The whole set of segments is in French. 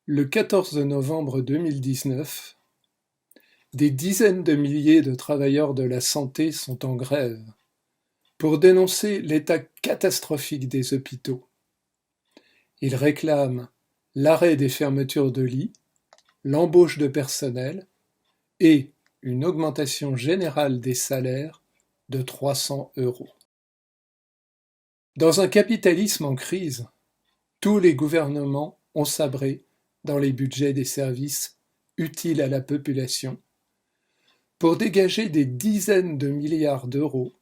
Le 14 novembre 2019, des dizaines de milliers de travailleurs de la santé sont en grève pour dénoncer l'état catastrophique des hôpitaux. Ils réclament l'arrêt des fermetures de lits, l'embauche de personnel et une augmentation générale des salaires de 300 €. Dans un capitalisme en crise, tous les gouvernements ont sabré dans les budgets des services utiles à la population pour dégager des dizaines de milliards d'euros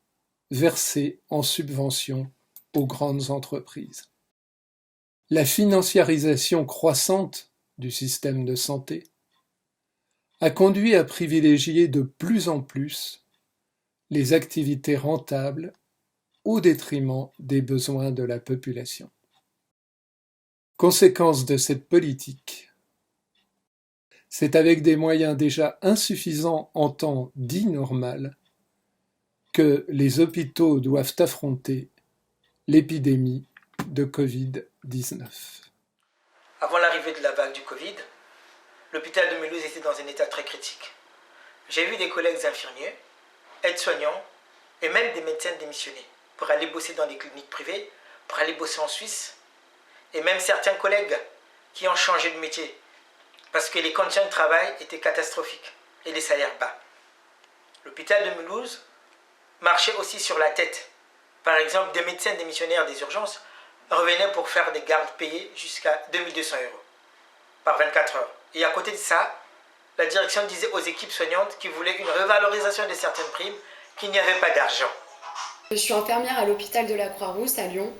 versés en subventions aux grandes entreprises. La financiarisation croissante du système de santé a conduit à privilégier de plus en plus les activités rentables au détriment des besoins de la population. Conséquence de cette politique, c'est avec des moyens déjà insuffisants en temps dit normal que les hôpitaux doivent affronter l'épidémie de Covid-19. Avant l'arrivée de la vague du Covid, l'hôpital de Mulhouse était dans un état très critique. J'ai vu des collègues infirmiers, aides-soignants et même des médecins démissionner pour aller bosser dans des cliniques privées, pour aller bosser en Suisse, et même certains collègues qui ont changé de métier parce que les conditions de travail étaient catastrophiques et les salaires bas. L'hôpital de Mulhouse marchait aussi sur la tête. Par exemple, des médecins démissionnaires des urgences revenaient pour faire des gardes payées jusqu'à 2200 € par 24 heures. Et à côté de ça, la direction disait aux équipes soignantes qu'ils voulaient une revalorisation de certaines primes, qu'il n'y avait pas d'argent. Je suis infirmière à l'hôpital de la Croix-Rousse à Lyon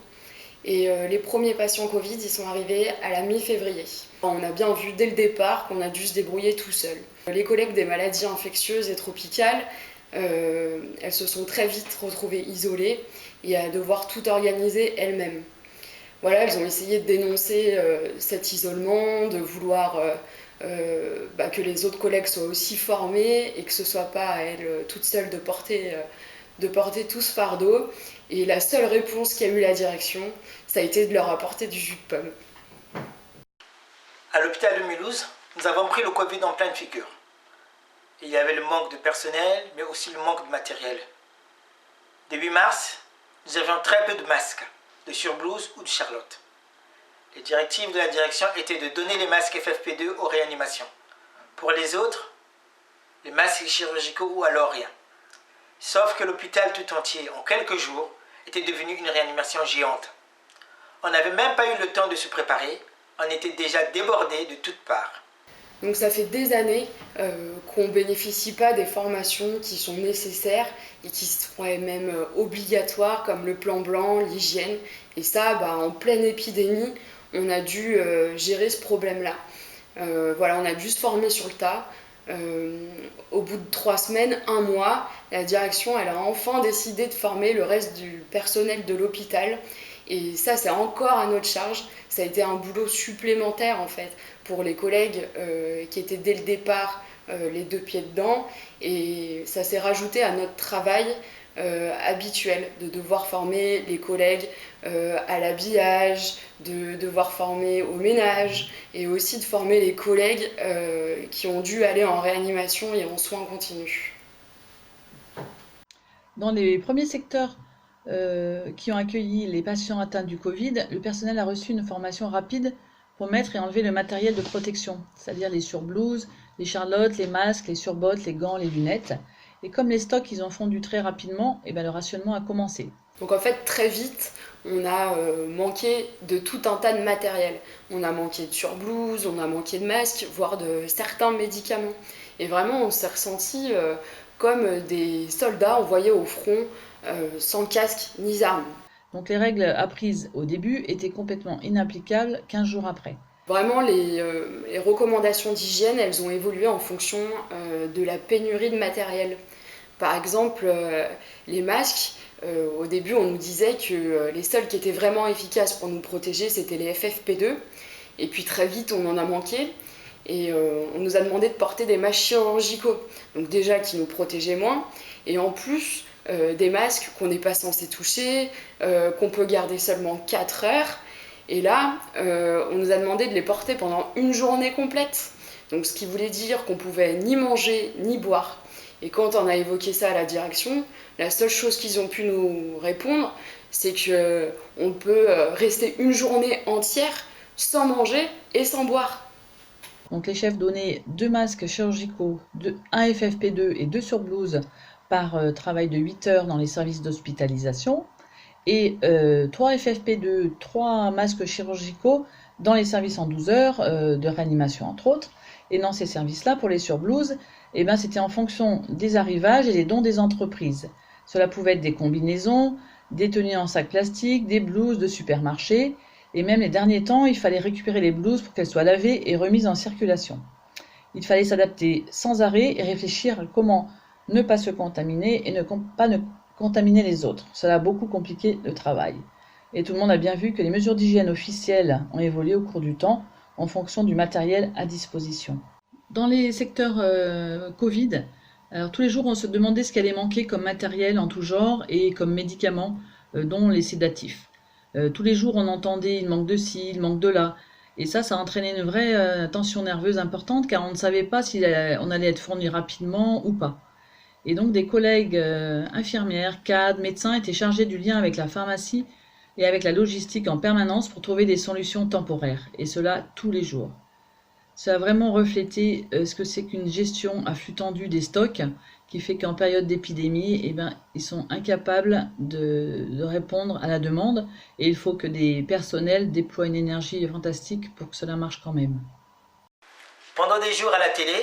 et les premiers patients Covid ils sont arrivés à la mi-février. On a bien vu dès le départ qu'on a dû se débrouiller tout seul. Les collègues des maladies infectieuses et tropicales, elles se sont très vite retrouvées isolées et à devoir tout organiser elles-mêmes. Voilà, elles ont essayé de dénoncer cet isolement, de vouloir que les autres collègues soient aussi formés et que ce ne soit pas à elles toutes seules de porter tout ce fardeau. Et la seule réponse qu'a eu la direction, ça a été de leur apporter du jus de pomme. À l'hôpital de Mulhouse, nous avons pris le Covid en pleine figure. Il y avait le manque de personnel, mais aussi le manque de matériel. Début mars, nous avions très peu de masques, de surblouses ou de charlotte. Les directives de la direction étaient de donner les masques FFP2 aux réanimations. Pour les autres, les masques chirurgicaux ou alors rien. Sauf que l'hôpital tout entier, en quelques jours, était devenu une réanimation géante. On n'avait même pas eu le temps de se préparer, on était déjà débordés de toutes parts. Donc ça fait des années qu'on ne bénéficie pas des formations qui sont nécessaires et qui sont même obligatoires, comme le plan blanc, l'hygiène. Et ça, en pleine épidémie, on a dû gérer ce problème-là. On a dû se former sur le tas. Au bout de 3 semaines, 1 mois, la direction elle a enfin décidé de former le reste du personnel de l'hôpital. Et ça, c'est encore à notre charge. Ça a été un boulot supplémentaire en fait pour les collègues qui étaient dès le départ les 2 pieds dedans. Et ça s'est rajouté à notre travail habituel de devoir former les collègues à l'habillage, de devoir former au ménage et aussi de former les collègues qui ont dû aller en réanimation et en soins continus. Dans les premiers secteurs qui ont accueilli les patients atteints du Covid, le personnel a reçu une formation rapide pour mettre et enlever le matériel de protection, c'est-à-dire les surblouses, les charlottes, les masques, les surbottes, les gants, les lunettes. Et comme les stocks, ils ont fondu très rapidement, le rationnement a commencé. Donc en fait, très vite, on a manqué de tout un tas de matériel. On a manqué de surblouses, on a manqué de masques, voire de certains médicaments. Et vraiment, on s'est ressenti comme des soldats envoyés au front sans casque ni armes. Donc les règles apprises au début étaient complètement inapplicables 15 jours après. Vraiment, les recommandations d'hygiène, elles ont évolué en fonction de la pénurie de matériel. Par exemple, les masques, au début, on nous disait que les seuls qui étaient vraiment efficaces pour nous protéger, c'était les FFP2. Et puis très vite, on en a manqué. Et on nous a demandé de porter des masques chirurgicaux, donc déjà qui nous protégeaient moins. Et en plus, des masques qu'on n'est pas censé toucher, qu'on peut garder seulement 4 heures. Et là, on nous a demandé de les porter pendant une journée complète. Donc ce qui voulait dire qu'on pouvait ni manger ni boire. Et quand on a évoqué ça à la direction, la seule chose qu'ils ont pu nous répondre, c'est qu'on peut rester une journée entière sans manger et sans boire. Donc les chefs donnaient 2 masques chirurgicaux, 1 FFP2 et 2 surblouses par travail de 8 heures dans les services d'hospitalisation et 3 FFP2, 3 masques chirurgicaux dans les services en 12 heures de réanimation entre autres. Et dans ces services-là, pour les surblouses, eh ben, c'était en fonction des arrivages et des dons des entreprises. Cela pouvait être des combinaisons, des tenues en sac plastique, des blouses de supermarché. Et même les derniers temps, il fallait récupérer les blouses pour qu'elles soient lavées et remises en circulation. Il fallait s'adapter sans arrêt et réfléchir à comment ne pas se contaminer et ne contaminer les autres. Cela a beaucoup compliqué le travail. Et tout le monde a bien vu que les mesures d'hygiène officielles ont évolué au cours du temps en fonction du matériel à disposition. Dans les secteurs Covid, alors tous les jours on se demandait ce qu'allait manquer comme matériel en tout genre et comme médicaments, dont les sédatifs. Tous les jours on entendait il manque de ci, il manque de là. Et ça a entraîné une vraie tension nerveuse importante car on ne savait pas si on allait être fourni rapidement ou pas. Et donc des collègues infirmières, cadres, médecins étaient chargés du lien avec la pharmacie et avec la logistique en permanence pour trouver des solutions temporaires, et cela tous les jours. Ça a vraiment reflété ce que c'est qu'une gestion à flux tendu des stocks, qui fait qu'en période d'épidémie, eh ben, ils sont incapables de répondre à la demande, et il faut que des personnels déploient une énergie fantastique pour que cela marche quand même. Pendant des jours à la télé,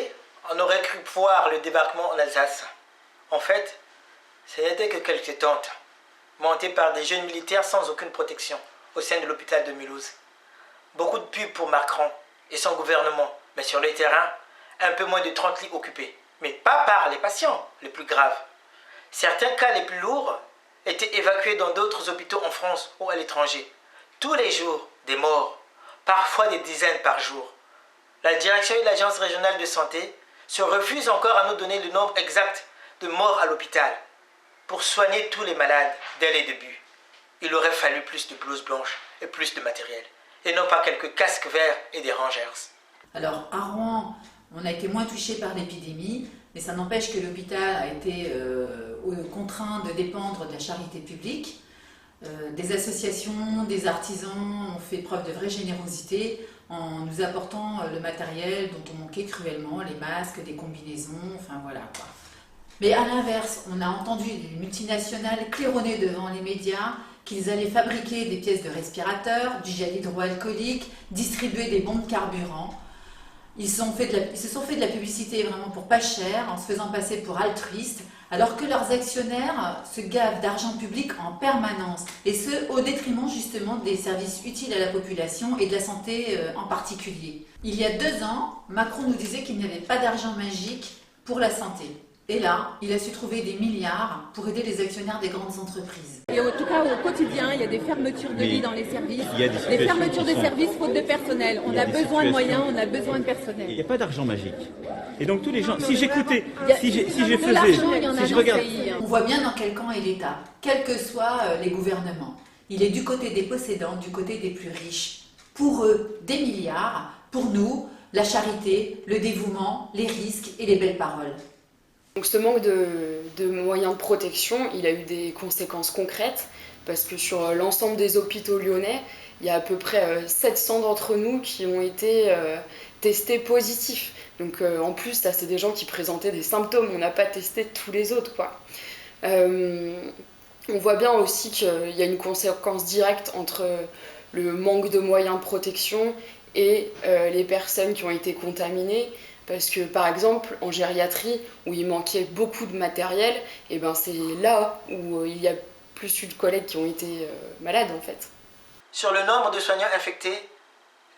on aurait cru voir le débarquement en Alsace. En fait, ce n'était que quelques tentes, montées par des jeunes militaires sans aucune protection, au sein de l'hôpital de Mulhouse. Beaucoup de pubs pour Macron et son gouvernement, mais sur le terrain, un peu moins de 30 lits occupés. Mais pas par les patients les plus graves. Certains cas les plus lourds étaient évacués dans d'autres hôpitaux en France ou à l'étranger. Tous les jours, des morts, parfois des dizaines par jour. La direction et l'agence régionale de santé se refusent encore à nous donner le nombre exact de morts à l'hôpital. Pour soigner tous les malades dès les débuts, il aurait fallu plus de blouses blanches et plus de matériel, et non pas quelques casques verts et des rangers. Alors à Rouen, on a été moins touché par l'épidémie, mais ça n'empêche que l'hôpital a été contraint de dépendre de la charité publique. Des associations, des artisans ont fait preuve de vraie générosité en nous apportant le matériel dont on manquait cruellement, les masques, des combinaisons, enfin voilà quoi. Mais à l'inverse, on a entendu les multinationales claironner devant les médias qu'ils allaient fabriquer des pièces de respirateurs, du gel hydroalcoolique, distribuer des bons de carburant. Ils se sont fait de la publicité vraiment pour pas cher, en se faisant passer pour altruistes, alors que leurs actionnaires se gavent d'argent public en permanence, et ce, au détriment justement des services utiles à la population et de la santé en particulier. Il y a 2 ans, Macron nous disait qu'il n'y avait pas d'argent magique pour la santé. Et là, il a su trouver des milliards pour aider les actionnaires des grandes entreprises. Et en tout cas, au quotidien, il y a des fermetures de lits dans les services, des fermetures de services faute de personnel. On a besoin de moyens, on a besoin de personnel. Il n'y a pas d'argent magique. Et donc tous les gens, si j'écoutais, si je regarde, on voit bien dans quel camp est l'État, quels que soient les gouvernements. Il est du côté des possédants, du côté des plus riches. Pour eux, des milliards. Pour nous, la charité, le dévouement, les risques et les belles paroles. Donc ce manque de moyens de protection, il a eu des conséquences concrètes, parce que sur l'ensemble des hôpitaux lyonnais, il y a à peu près 700 d'entre nous qui ont été testés positifs. Donc en plus, ça, c'est des gens qui présentaient des symptômes, on n'a pas testé tous les autres, quoi. On voit bien aussi qu'il y a une conséquence directe entre le manque de moyens de protection et les personnes qui ont été contaminées. Parce que par exemple en gériatrie où il manquait beaucoup de matériel, et ben c'est là où il y a plus eu de collègues qui ont été malades en fait. Sur le nombre de soignants infectés,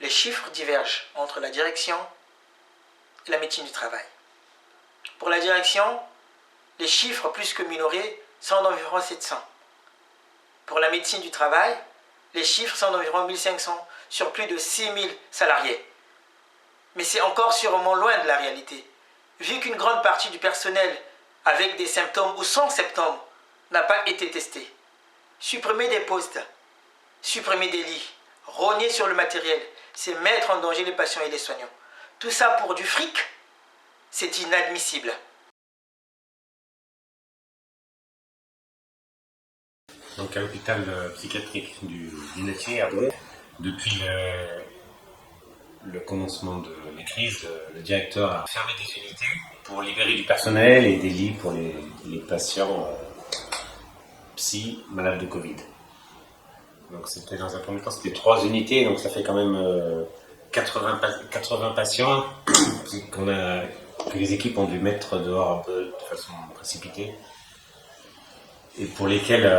les chiffres divergent entre la direction et la médecine du travail. Pour la direction, les chiffres plus que minorés sont d'environ 700. Pour la médecine du travail, les chiffres sont d'environ 1500 sur plus de 6000 salariés. Mais c'est encore sûrement loin de la réalité, vu qu'une grande partie du personnel avec des symptômes ou sans symptômes n'a pas été testé. Supprimer des postes, supprimer des lits, rogner sur le matériel, c'est mettre en danger les patients et les soignants. Tout ça pour du fric, c'est inadmissible. Donc à l'hôpital psychiatrique du Métier à Douai, depuis le commencement de la crise, le directeur a fermé des unités pour libérer du personnel et des lits pour les patients psy malades de Covid. Donc c'était dans un premier temps, c'était 3 unités, donc ça fait quand même 80 patients que les équipes ont dû mettre dehors un peu de façon précipitée et pour lesquels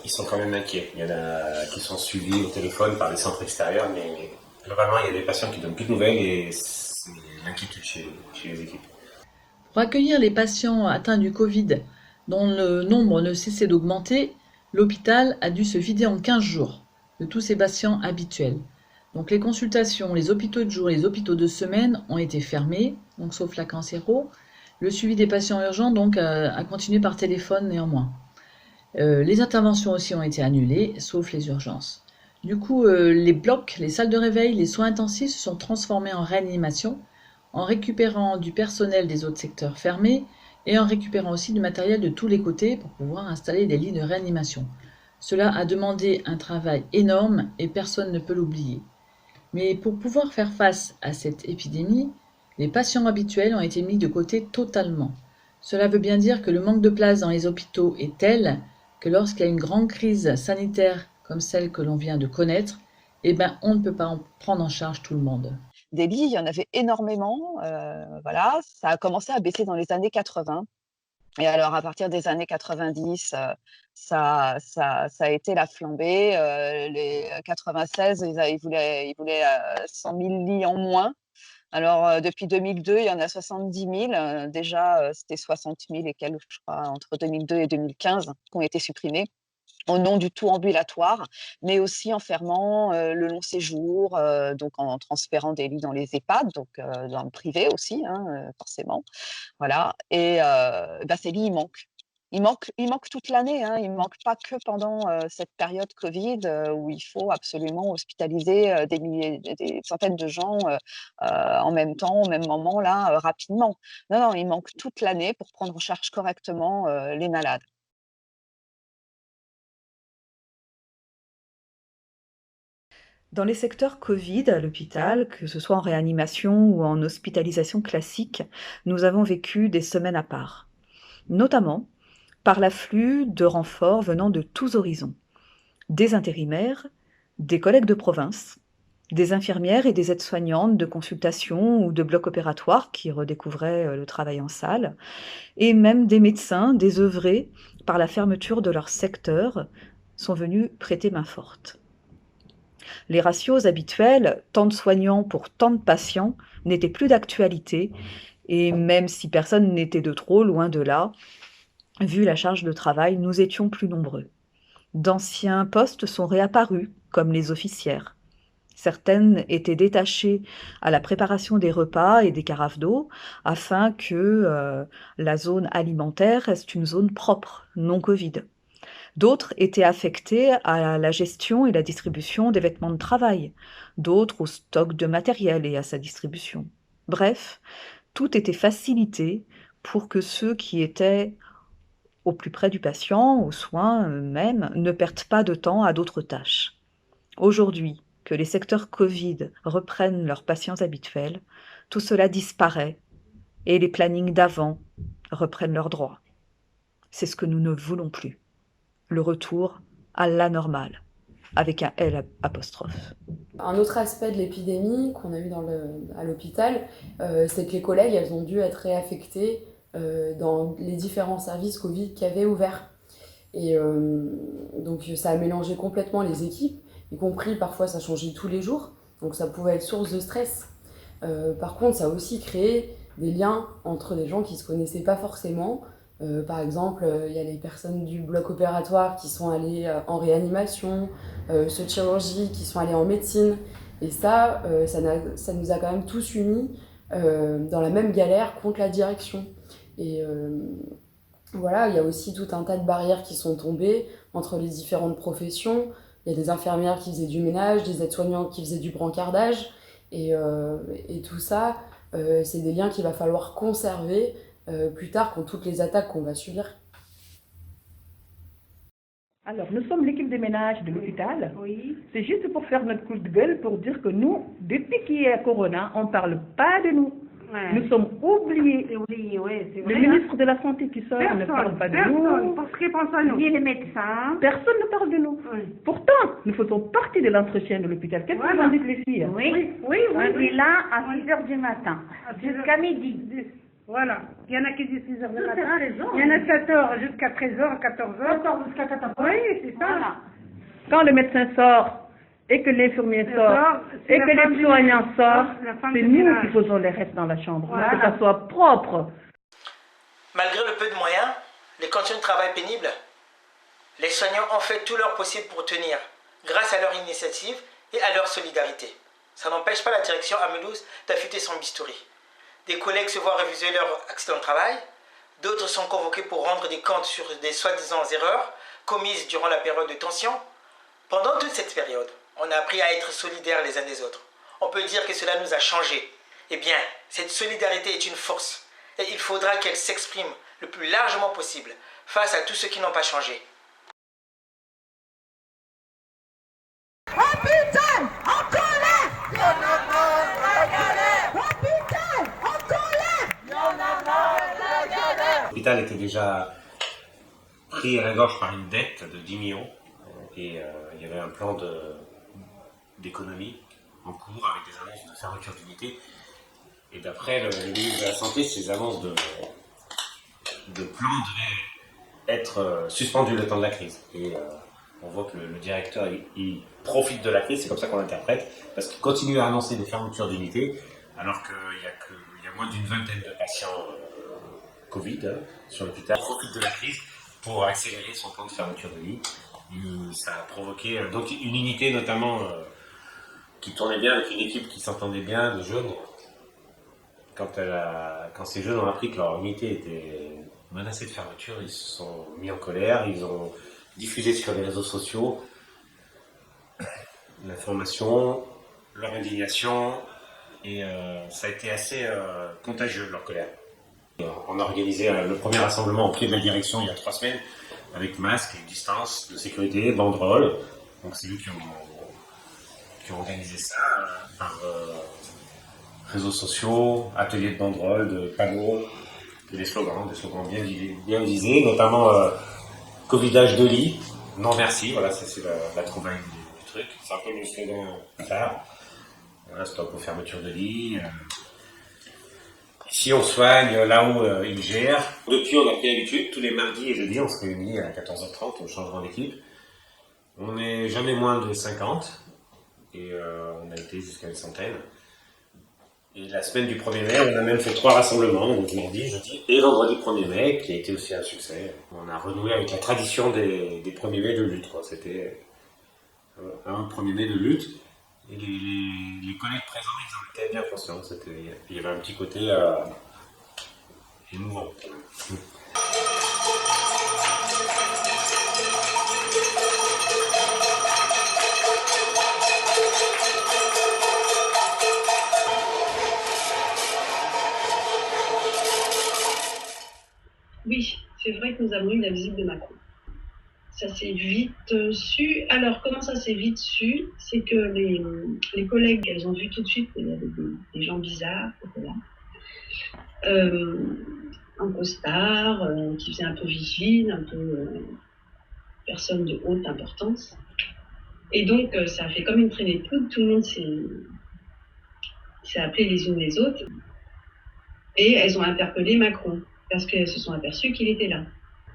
ils sont quand même inquiets. Il y en a qui sont suivis au téléphone par les centres extérieurs, mais globalement il y a des patients qui donnent plus de nouvelles et c'est l'inquiétude chez les équipes. Pour accueillir les patients atteints du Covid, dont le nombre ne cessait d'augmenter, l'hôpital a dû se vider en 15 jours de tous ses patients habituels. Donc les consultations, les hôpitaux de jour et les hôpitaux de semaine ont été fermés, donc sauf la cancéro. Le suivi des patients urgents donc a continué par téléphone néanmoins. Les interventions aussi ont été annulées, sauf les urgences. Du coup, les blocs, les salles de réveil, les soins intensifs se sont transformés en réanimation, en récupérant du personnel des autres secteurs fermés et en récupérant aussi du matériel de tous les côtés pour pouvoir installer des lits de réanimation. Cela a demandé un travail énorme et personne ne peut l'oublier. Mais pour pouvoir faire face à cette épidémie, les patients habituels ont été mis de côté totalement. Cela veut bien dire que le manque de place dans les hôpitaux est tel que lorsqu'il y a une grande crise sanitaire comme celle que l'on vient de connaître, on ne peut pas prendre en charge tout le monde. Des lits, il y en avait énormément, voilà. Ça a commencé à baisser dans les années 80 et alors à partir des années 90, ça a été la flambée, les 96, ils voulaient 100 000 lits en moins. Alors, depuis 2002, il y en a 70 000, déjà, c'était 60 000 et quelques, je crois, entre 2002 et 2015, qui ont été supprimés au nom du tout ambulatoire, mais aussi en fermant le long séjour, donc en transférant des lits dans les EHPAD, donc dans le privé aussi, hein, forcément. Voilà. Et ces lits, ils manquent. Ils manquent toute l'année, hein. Ils ne manquent pas que pendant cette période Covid où il faut absolument hospitaliser des centaines de gens en même temps, au même moment, là, rapidement. Non, non, ils manquent toute l'année pour prendre en charge correctement les malades. Dans les secteurs Covid à l'hôpital, que ce soit en réanimation ou en hospitalisation classique, nous avons vécu des semaines à part, notamment par l'afflux de renforts venant de tous horizons, des intérimaires, des collègues de province, des infirmières et des aides-soignantes de consultation ou de bloc opératoire qui redécouvraient le travail en salle, et même des médecins désœuvrés par la fermeture de leur secteur sont venus prêter main forte. Les ratios habituels, tant de soignants pour tant de patients, n'étaient plus d'actualité, et même si personne n'était de trop, loin de là, vu la charge de travail, nous étions plus nombreux. D'anciens postes sont réapparus, comme les officières. Certaines étaient détachées à la préparation des repas et des carafes d'eau, afin que la zone alimentaire reste une zone propre, non Covid. D'autres étaient affectés à la gestion et la distribution des vêtements de travail, d'autres au stock de matériel et à sa distribution. Bref, tout était facilité pour que ceux qui étaient au plus près du patient, aux soins eux-mêmes, ne perdent pas de temps à d'autres tâches. Aujourd'hui, que les secteurs Covid reprennent leurs patients habituels, tout cela disparaît et les plannings d'avant reprennent leurs droits. C'est ce que nous ne voulons plus. Le retour à la normale, avec un L apostrophe. Un autre aspect de l'épidémie qu'on a eu à l'hôpital, c'est que les collègues, elles ont dû être réaffectées dans les différents services Covid qui avaient ouvert. Et donc ça a mélangé complètement les équipes, y compris parfois ça changeait tous les jours, donc ça pouvait être source de stress. Par contre, ça a aussi créé des liens entre des gens qui ne se connaissaient pas forcément. Par exemple, il y a les personnes du bloc opératoire qui sont allées en réanimation, ceux de chirurgie qui sont allés en médecine. Et ça nous a quand même tous unis dans la même galère contre la direction. Et Voilà, il y a aussi tout un tas de barrières qui sont tombées entre les différentes professions. Il y a des infirmières qui faisaient du ménage, des aides-soignants qui faisaient du brancardage. Et tout ça, c'est des liens qu'il va falloir conserver plus tard contre toutes les attaques qu'on va subir. Alors, nous sommes l'équipe de ménage de l'hôpital. Oui. C'est juste pour faire notre coup de gueule pour dire que nous, depuis qu'il y a Corona, on ne parle pas de nous. Ouais. Nous sommes oubliés. Ouais, c'est vrai, le ministre de la Santé qui sort ne parle pas de nous. Parce qu'il pense à nous. Ni les médecins. Personne ne parle de nous. Oui. Pourtant, nous faisons partie de l'entretien de l'hôpital. Qu'est-ce que vous en dites, les filles? Oui. On est là à 6h du matin, jusqu'à midi. Voilà. Il y en a qui disent 6h du matin. Il y en a 7h jusqu'à 13h, 14h. 14 jusqu'à 14h. Oui, c'est ça. Voilà. Quand le médecin sort et que l'infirmier sort et que les soignants sortent, c'est nous qui faisons les restes dans la chambre. Voilà. Que ça soit propre. Malgré le peu de moyens, les conditions de travail pénibles, les soignants ont fait tout leur possible pour tenir, grâce à leur initiative et à leur solidarité. Ça n'empêche pas la direction à Mulhouse d'affûter son bistouri. Des collègues se voient refuser leur accident de travail, d'autres sont convoqués pour rendre des comptes sur des soi-disant erreurs commises durant la période de tension. Pendant toute cette période, on a appris à être solidaires les uns des autres. On peut dire que cela nous a changés. Eh bien, cette solidarité est une force et il faudra qu'elle s'exprime le plus largement possible face à tous ceux qui n'ont pas changé. Hôpital, en colère! Y'en a marre de la galère! Hôpital, en colère! Y'en a marre de la galère! L'hôpital était déjà pris à la gorge par une dette de 10 millions et il y avait un plan d'économie en cours avec des annonces de fermeture d'unités. Et d'après le ministre de la Santé, ces annonces de plan devaient être suspendues le temps de la crise. Et on voit que le directeur, il profite de la crise, c'est comme ça qu'on l'interprète, parce qu'il continue à annoncer des fermetures d'unités, alors qu'il y a moins d'une vingtaine de patients Covid sur l'hôpital. Il profite de la crise pour accélérer son plan de fermeture de lits. Ça a provoqué donc une unité notamment qui tournait bien avec une équipe qui s'entendait bien de jeunes. Quand ces jeunes ont appris que leur unité était menacée de fermeture, ils se sont mis en colère, ils ont diffusé sur les réseaux sociaux l'information, leur indignation, et ça a été assez contagieux leur colère. On a organisé le premier rassemblement au pied de la direction il y a 3 semaines, avec masques, distance de sécurité, banderoles. Donc c'est eux qui ont organisé ça par réseaux sociaux, ateliers de banderoles, de panneaux, et des slogans bien visés, notamment Covidage de lit, non merci, voilà, ça c'est la trouvaille du truc. C'est un peu le slogan tard. Voilà, stop aux fermetures de lit. Ici on soigne, là-haut ils gèrent. Depuis on a pris l'habitude, tous les mardis et jeudis on se réunit à 14h30 au changement d'équipe. On n'est jamais moins de 50 et on a été jusqu'à une centaine. Et la semaine du 1er mai, on a même fait 3 rassemblements, donc mardi, jeudi et vendredi 1er mai, qui a été aussi un succès. On a renoué avec la tradition des 1er mai de lutte, quoi. C'était un 1er mai de lutte. Et les collègues présents, ils en étaient bien conscients. Il y avait un petit côté émouvant. Oui, c'est vrai que nous avons eu la visite de Macron. Ça s'est vite su. Alors, comment ça s'est vite su? C'est que les collègues, elles ont vu tout de suite qu'il y avait des gens bizarres, etc. Un costard, qui faisait un peu vigile, un peu personne de haute importance. Et donc, ça a fait comme une traînée de poudre. Tout le monde s'est appelé les unes les autres. Et elles ont interpellé Macron, parce qu'elles se sont aperçues qu'il était là.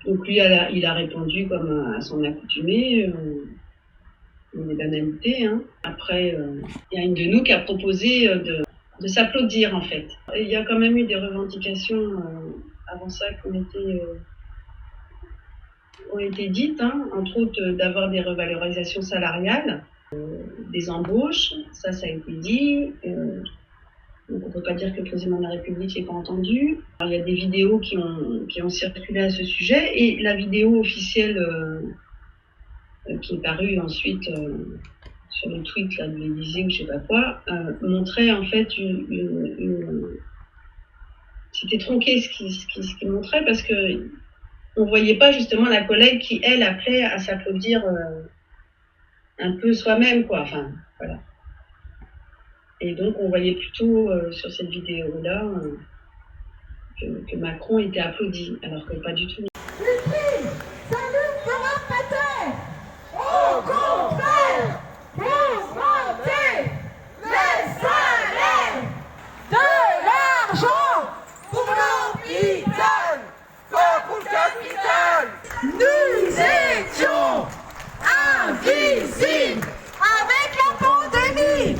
Donc lui, il a répondu comme à son accoutumée, des banalités. Hein. Après, il y a une de nous qui a proposé de s'applaudir, en fait. Et il y a quand même eu des revendications avant ça qui ont été dites, hein, entre autres d'avoir des revalorisations salariales, des embauches, ça a été dit. Donc on ne peut pas dire que le président de la République n'est pas entendu. Alors, il y a des vidéos qui ont circulé à ce sujet, et la vidéo officielle qui est parue ensuite sur le tweet là, de l'Élysée ou je sais pas quoi, montrait en fait c'était tronqué ce qui montrait, parce que on voyait pas justement la collègue qui, elle, appelait à s'applaudir un peu soi-même, quoi. Enfin, voilà. Et donc, on voyait plutôt sur cette vidéo-là que Macron était applaudi, alors que pas du tout. Ici, salut Bernard Pétain. Au contraire, augmenter les salaires, de l'argent pour l'hôpital, pas pour le capital. Nous étions invisibles avec la pandémie.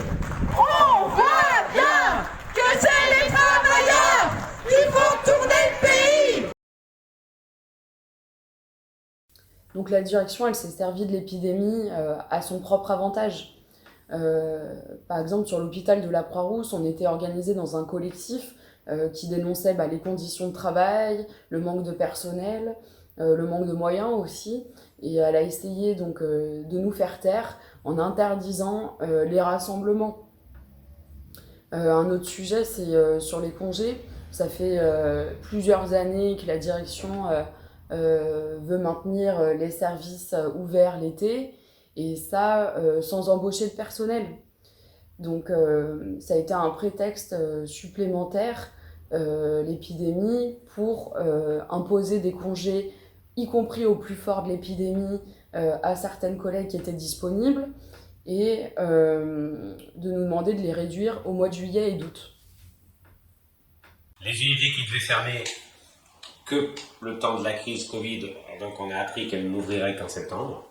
On voit bien que c'est les travailleurs qui font tourner le pays. Donc la direction, elle s'est servie de l'épidémie à son propre avantage. Par exemple, sur l'hôpital de la Croix-Rousse, on était organisé dans un collectif qui dénonçait les conditions de travail, le manque de personnel, le manque de moyens aussi. Et elle a essayé donc de nous faire taire en interdisant les rassemblements. Un autre sujet, c'est sur les congés. Ça fait plusieurs années que la direction veut maintenir les services ouverts l'été, et ça sans embaucher de personnel. Donc ça a été un prétexte supplémentaire, l'épidémie, pour imposer des congés, y compris au plus fort de l'épidémie, à certaines collègues qui étaient disponibles, et de nous demander de les réduire au mois de juillet et d'août. Les unités qui devaient fermer que le temps de la crise Covid, donc on a appris qu'elles n'ouvriraient qu'en septembre.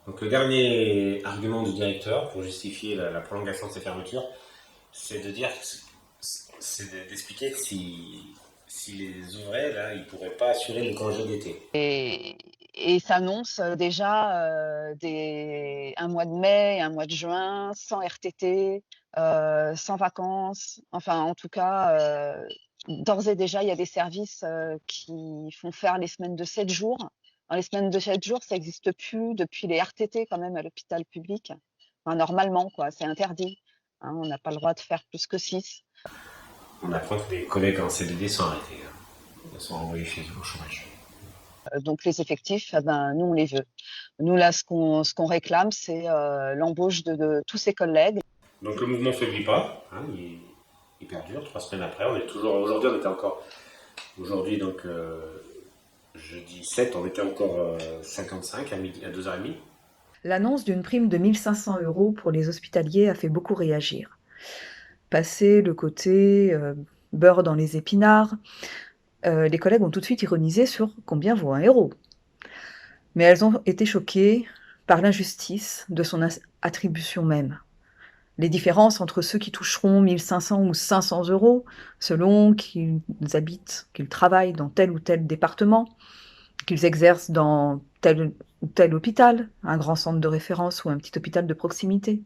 Donc le dernier argument du directeur pour justifier la prolongation de ces fermetures, c'est de dire, d'expliquer que si les ouvraient, là, ils ne pourraient pas assurer le congé d'été. Et s'annonce déjà un mois de mai et un mois de juin sans RTT, sans vacances. Enfin, en tout cas, d'ores et déjà, il y a des services qui font faire les semaines de 7 jours. Dans les semaines de 7 jours, ça n'existe plus depuis les RTT quand même à l'hôpital public. Enfin, normalement, quoi, c'est interdit. Hein, on n'a pas le droit de faire plus que 6. On apprend que les collègues en CDD sont arrêtés. Ils sont envoyés chez eux au chômage. Donc les effectifs, nous on les veut. Nous là, ce qu'on réclame, c'est l'embauche de tous ces collègues. Donc le mouvement ne faiblit pas, hein, il perdure. 3 semaines après, on est toujours. Aujourd'hui, on était encore. Aujourd'hui, donc jeudi 7, on était encore 55 à 2h30. L'annonce d'une prime de 1 500 € pour les hospitaliers a fait beaucoup réagir. Passé le côté beurre dans les épinards, les collègues ont tout de suite ironisé sur combien vaut un héros. Mais elles ont été choquées par l'injustice de son attribution même. Les différences entre ceux qui toucheront 1 500 ou 500 € selon qu'ils habitent, qu'ils travaillent dans tel ou tel département, qu'ils exercent dans tel ou tel hôpital, un grand centre de référence ou un petit hôpital de proximité.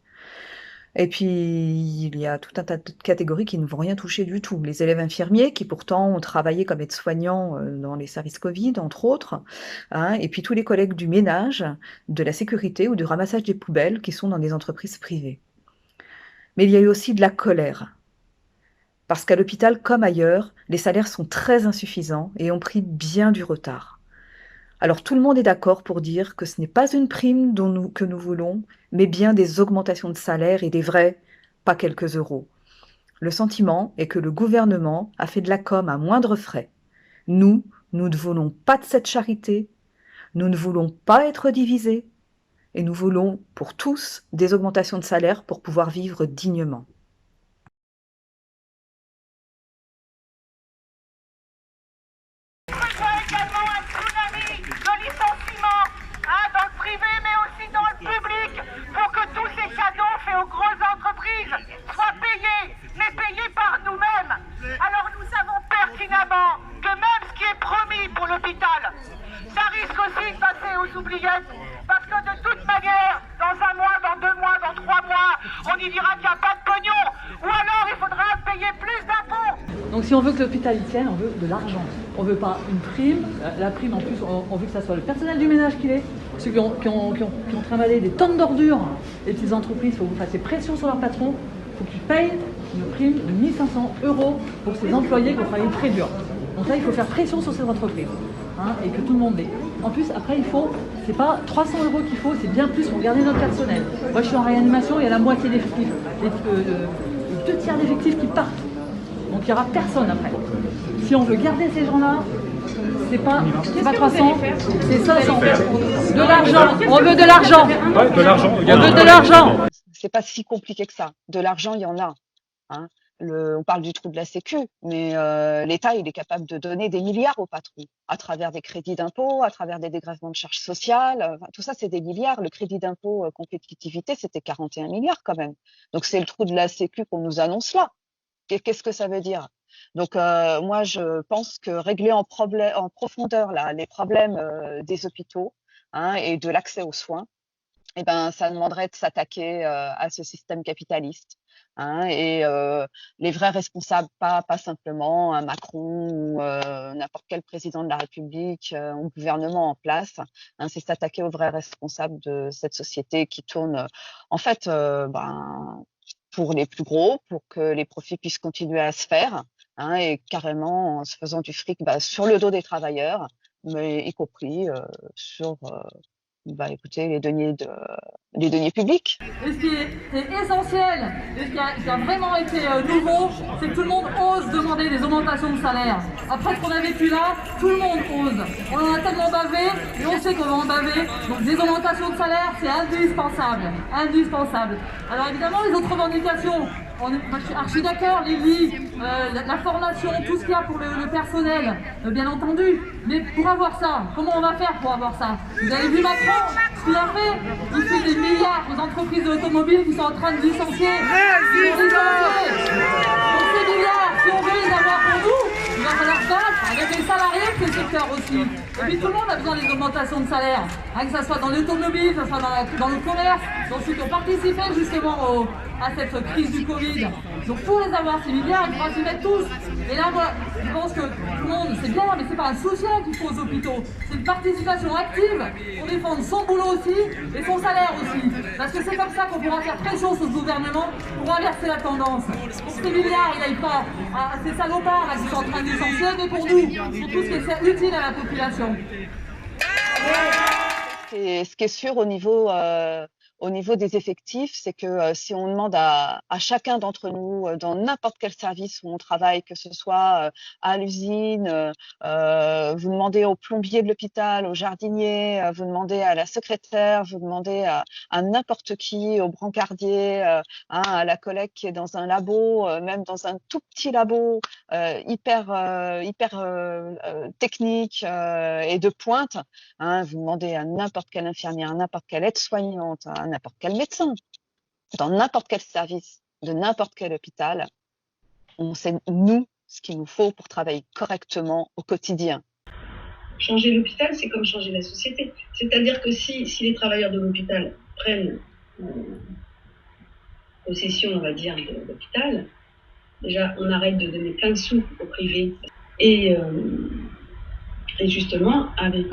Et puis, il y a tout un tas de catégories qui ne vont rien toucher du tout. Les élèves infirmiers, qui pourtant ont travaillé comme aides-soignants dans les services Covid, entre autres, hein, et puis tous les collègues du ménage, de la sécurité ou du ramassage des poubelles qui sont dans des entreprises privées. Mais il y a eu aussi de la colère. Parce qu'à l'hôpital, comme ailleurs, les salaires sont très insuffisants et ont pris bien du retard. Alors tout le monde est d'accord pour dire que ce n'est pas une prime que nous voulons, mais bien des augmentations de salaire et des vrais, pas quelques euros. Le sentiment est que le gouvernement a fait de la com à moindre frais. Nous ne voulons pas de cette charité, nous ne voulons pas être divisés, et nous voulons pour tous des augmentations de salaire pour pouvoir vivre dignement. Que même ce qui est promis pour l'hôpital, ça risque aussi de passer aux oubliettes, parce que de toute manière, dans 1 mois, dans 2 mois, dans 3 mois, on y dira qu'il n'y a pas de pognon. Donc si on veut que l'hôpital y tienne, on veut de l'argent. On ne veut pas une prime. La prime, en plus, on veut que ça soit le personnel du ménage qui l'est. Ceux qui ont trimballé des tonnes d'ordures, les petites entreprises, il faut que vous fassiez pression sur leur patron. Il faut qu'ils payent une prime de 1 500 € pour ces employés qui ont travaillé très dur. Donc là, il faut faire pression sur ces entreprises. Et que tout le monde l'ait. En plus, après, c'est pas 300 € qu'il faut, c'est bien plus pour garder notre personnel. Moi, je suis en réanimation, il y a la moitié d'effectifs, les 2 tiers d'effectifs qui partent. Donc il n'y aura personne après. Si on veut garder ces gens-là, c'est pas 300, c'est 500. De l'argent, on veut de l'argent. Ouais, de l'argent. On veut de l'argent. C'est pas si compliqué que ça. De l'argent, il y en a. On parle du trou de la Sécu, mais l'État, il est capable de donner des milliards aux patrons, à travers des crédits d'impôt, à travers des dégrèvements de charges sociales. Tout ça, c'est des milliards. Le crédit d'impôt compétitivité, c'était 41 milliards quand même. Donc c'est le trou de la Sécu qu'on nous annonce là. Qu'est-ce que ça veut dire? Donc moi, je pense que régler en profondeur là, les problèmes des hôpitaux et de l'accès aux soins, ça demanderait de s'attaquer à ce système capitaliste. Et les vrais responsables, pas simplement un Macron ou n'importe quel président de la République ou gouvernement en place, c'est s'attaquer aux vrais responsables de cette société qui tourne en fait pour les plus gros, pour que les profits puissent continuer à se faire, et carrément en se faisant du fric sur le dos des travailleurs, mais y compris sur écoutez, les deniers publics. Et ce qui est essentiel, et ce qui a vraiment été nouveau, c'est que tout le monde ose demander des augmentations de salaire. Après ce qu'on a vécu là, tout le monde ose. On en a tellement bavé, et on sait qu'on va en baver. Donc des augmentations de salaire, c'est indispensable. Indispensable. Alors évidemment, les autres revendications, moi je suis archi d'accord, Lily, la formation, tout ce qu'il y a pour le personnel, bien entendu. Mais pour avoir ça, comment on va faire pour avoir ça? Vous avez vu Macron, ce qu'il a fait? Il fait des milliards aux entreprises de l'automobile qui sont en train de licencier. Donc ces milliards, si on veut les avoir pour nous, il va falloir se battre avec les salariés de ces secteurs aussi. Et puis tout le monde a besoin des augmentations de salaire, que ce soit dans l'automobile, que ce soit dans le commerce, dans ceux qui ont participé justement à cette crise du Covid. Donc pour les avoir ces milliards, il faudra s'y mettre tous. Et là, moi, je pense que tout le monde, c'est bien, mais c'est pas un soutien qu'il faut aux hôpitaux. C'est une participation active pour défendre son boulot aussi et son salaire aussi. Parce que c'est comme ça qu'on pourra faire pression sur ce gouvernement pour inverser la tendance. Pour que ces milliards, ils n'aillent pas à ces salopards qui sont en train de licencier, mais pour nous, pour tout ce qui est utile à la population. Ce qui est sûr au niveau des effectifs, c'est que si on demande à chacun d'entre nous, dans n'importe quel service où on travaille, que ce soit à l'usine, vous demandez au plombier de l'hôpital, au jardinier, vous demandez à la secrétaire, vous demandez à n'importe qui, au brancardier, à la collègue qui est dans un labo, même dans un tout petit labo hyper technique et de pointe, vous demandez à n'importe quelle infirmière, à n'importe quelle aide-soignante, à n'importe quel médecin, dans n'importe quel service, de n'importe quel hôpital, on sait, nous, ce qu'il nous faut pour travailler correctement au quotidien. Changer l'hôpital, c'est comme changer la société. C'est-à-dire que si les travailleurs de l'hôpital prennent possession, on va dire, de l'hôpital, déjà, on arrête de donner plein de sous au privé. Et justement, avec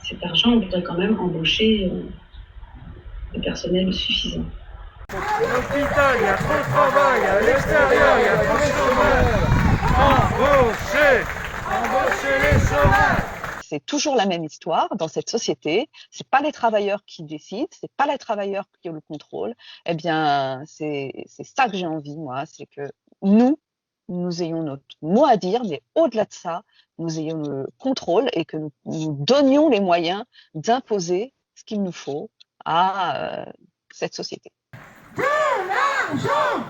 cet argent, on pourrait quand même embaucher le personnel suffisant. À l'hôpital, il y a trop de travail, à l'extérieur, il y a trop de chômage. Embauchez les chômeurs. C'est toujours la même histoire dans cette société. C'est pas les travailleurs qui décident, c'est pas les travailleurs qui ont le contrôle. Eh bien, c'est ça que j'ai envie, moi, c'est que nous ayons notre mot à dire, mais au-delà de ça, nous ayons le contrôle et que nous donnions les moyens d'imposer ce qu'il nous faut à cette société. De l'argent!